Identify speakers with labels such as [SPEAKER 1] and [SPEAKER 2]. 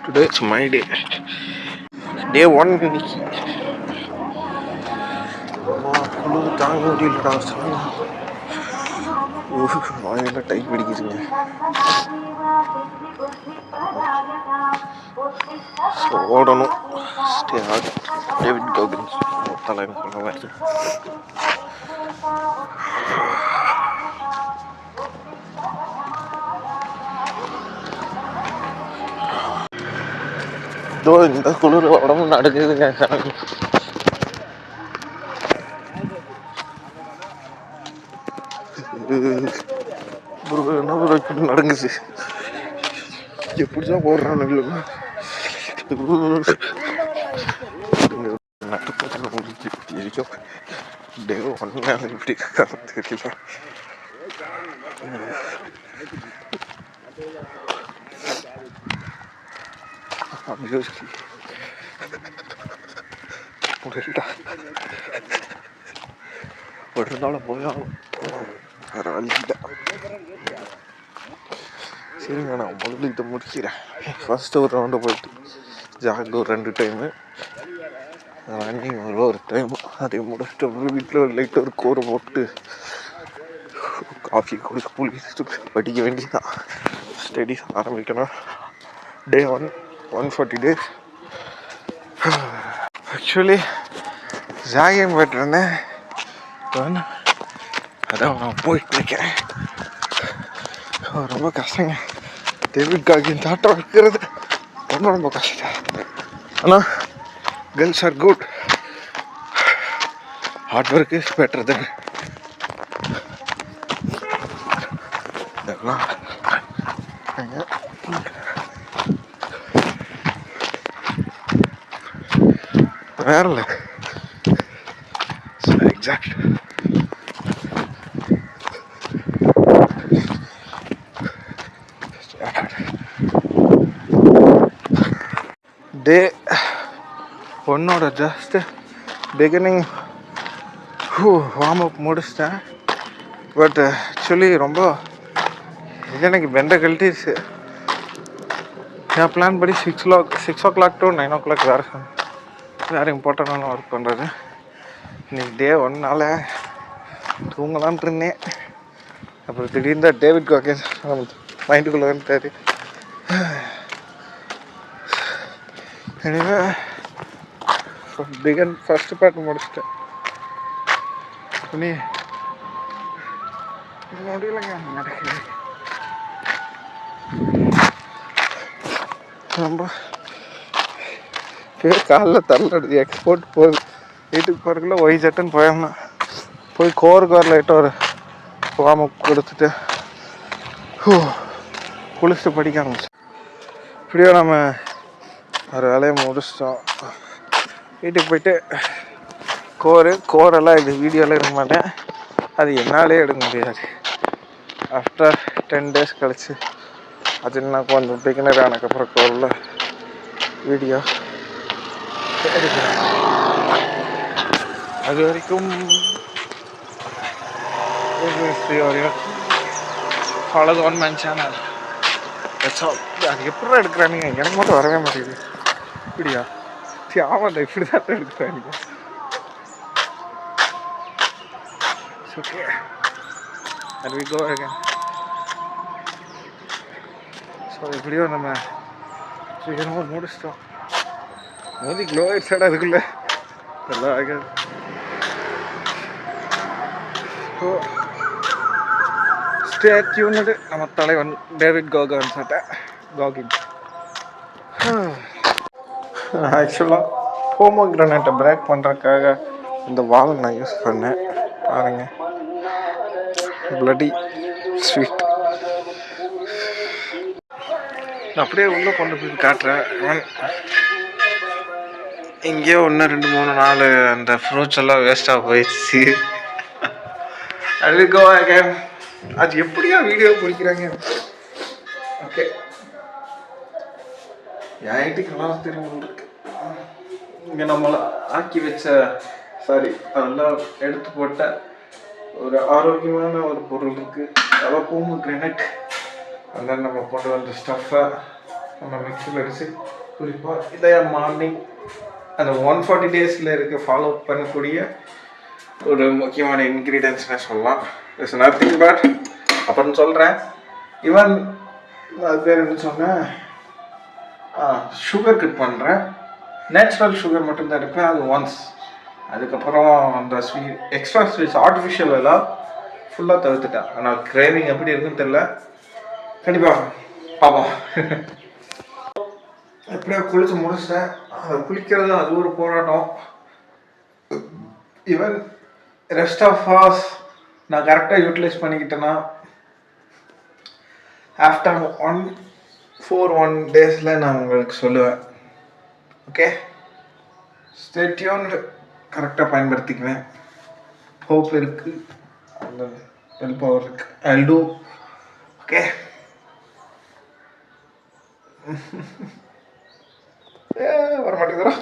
[SPEAKER 1] Today it's my day. Day 1 இன்னைக்கு. குளிர் தாங்க முடியலடா சாமி. வாயில டை பிடிக்குதுங்க. ஓடணும். Stay heart. டேவிட் கோகின்ஸ் தலைன்னு சொல்ல மாதிரி. இதோ இந்த குளிர் உடம்பு நடுக்குதுங்க. என்ன இப்படி நடங்குச்சு, எப்படிதான் ஓடுறான்னு நட்டுப்போட்டு முடிச்சு டே ஒன்னு இப்படி தெரியல. முடியலடா, ஒரு நாள் போயாகும். வேற வழி இல்லை. சரிங்க, நான் முதல்ல இதை முடிக்கிறேன். ஃபஸ்ட்டு ஒரு ரவுண்டை போயிட்டு ஜாக் ஒரு 2 டைமு, ரன்னிங் ஒரு டைமு, அதை முடிச்சுட்டு அப்புறம் வீட்டில் ஒரு லைட்டாக ஒரு கோரை போட்டு காஃபி குடிச்சு புளிச்சுட்டு படிக்க வேண்டியதான். ஸ்டடீஸ் ஆரம்பிக்கணும். Day 1 140 days. ஆக்சுவலி ஜாகிங் போய்ட்டுருந்தேன், அதான் நான் போயிட்டு இருக்கேன். ரொம்ப கஷ்டங்க. டேவிட் காகின்ஸ் ஆட்டம் இருக்கிறது ரொம்ப ரொம்ப கஷ்டம். ஆனால் girls are good. Hard work is better then இதெல்லாம். வேற இல்லை exact. Day 1 just beginning warm up முடிச்சிட்டேன். பட் ஆக்சுவலி ரொம்ப எனக்கு பெண்டை கழட்டிடுச்சு. என் பிளான் படி 6 o'clock to 9 o'clock வேறு இம்பார்ட்டண்டான ஒர்க் பண்ணுறது. இன்னைக்கு டே 1 தூங்கலான்ட்டு இருந்தேன். அப்புறம் திடீர்னு டேவிட் காகின்ஸ் மைண்டுக்குள்ளே வந்துட்டாரு. எனவே ஃபஸ்ட்டு பார்ட் முடிச்சிட்டேன். முடியலைங்க, நடக்குது ரொம்ப. காலில் தள்ளடுது. எக்ஸ்போர்ட் போகுது. வீட்டுக்கு போகிறதுக்குள்ள ஒய்ஜட்டுன்னு போயிடணும். போய் கோருக்கு லைட்டாக ஒரு வார்ம் அப் கொடுத்துட்டு குளிச்சுட்டு படிக்க ஆரம்பிச்சு. இப்படியோ நம்ம ஒரு வேலையை முடிச்சிட்டோம். வீட்டுக்கு போயிட்டு கோரெல்லாம் இது வீடியோவில் எடுக்க மாட்டேன், அது என்னாலே எடுக்க முடியாது. ஆஃப்டர் 10 days கழிச்சு அது நான் கொஞ்சம் பிகினர் ஆனதுக்கப்புறம் கோரில் வீடியோ எடுக்கிறேன். அது வரைக்கும் ஃபாலோ ஒன் மேன் சேனல். அது எப்படி எடுக்கிறானுங்க, எனக்கு மட்டும் வரவே மாட்டேங்குது. இப்படியா? ஆமாண்டா, இப்படி தான் எடுக்கிறானுங்க. ஓகே, அது we go again. ஸோ இப்படியோ நம்ம சீக்கிரமாக முடிச்சிட்டோம். மோதி க்ளோ ஆயிடுச்சாடா அதுக்குள்ளே எல்லாம் ஆகாது. So stay tuned. நம்ம தலைவன் டேவிட் காகின்ஸ். ஆக்சுவலாக போமோகிரானேட்டை பிரேக் பண்ணுறதுக்காக இந்த வால் நான் யூஸ் பண்ணேன். பாருங்கள், பிளடி ஸ்வீட். நான் அப்படியே உள்ளே கொண்டு போய் காட்டுறேன். இங்கேயோ 1 2 3 4 அந்த ஃப்ரூட்ஸ் எல்லாம் வேஸ்ட்டாக போயிடுச்சு. அதுக்கோ அது எப்படியா வீடியோ பிடிக்கிறாங்க. ஓகே, என் ஐட்டுக்கெல்லாம் திரும்ப இருக்கு. இங்கே நம்மளை ஆக்கி வச்ச அதெல்லாம் எடுத்து போட்ட ஒரு ஆரோக்கியமான ஒரு பொருள் இருக்குது. அதெல்லாம் போமோகிரானேட். அதெல்லாம் நம்ம கொண்டு வந்த ஸ்டஃப்பை நம்ம மிக்ஸில் அடித்து குடிப்போம். இதை மார்னிங் அந்த 140 டேஸில் இருக்க ஃபாலோ பண்ணக்கூடிய ஒரு முக்கியமான இன்க்ரீடியன்ட்ஸ்னே சொல்லலாம். இட்ஸ் நத்திங் பட் அப்புறம் சொல்கிறேன். ஈவன் அது பேர் என்ன சொன்னேன், சுகர் கட் பண்ணுறேன். நேச்சுரல் சுகர் மட்டும்தான் எடுப்பேன், அது ஒன்ஸ். அதுக்கப்புறம் அந்த எக்ஸ்ட்ரா ஸ்வீட்ஸ் ஆர்டிஃபிஷியல் எல்லாம் ஃபுல்லாக தவிர்த்துட்டேன். ஆனால் கிரேவிங் எப்படி இருக்குன்னு தெரியல, கண்டிப்பாக பார்ப்போம். எப்படியோ குளிச்சு முடிச்சிட்டேன். அதை குளிக்கிறது அது ஒரு போராட்டம். ஈவன் ரெஸ்ட் ஆஃப் ஹார்ஸ் நான் கரெக்டாக யூட்டிலைஸ் பண்ணிக்கிட்டேன்னா ஆஃப்டர் 1 டேஸில் நான் உங்களுக்கு சொல்லுவேன். Okay, stay tuned. கரெக்டாக பயன்படுத்திக்குவேன். ஹோப் இருக்குது, அந்த வெல் பவர் இருக்குது. ஐல் டூ. ஓகே, வர மாட்டேங்குதுடா.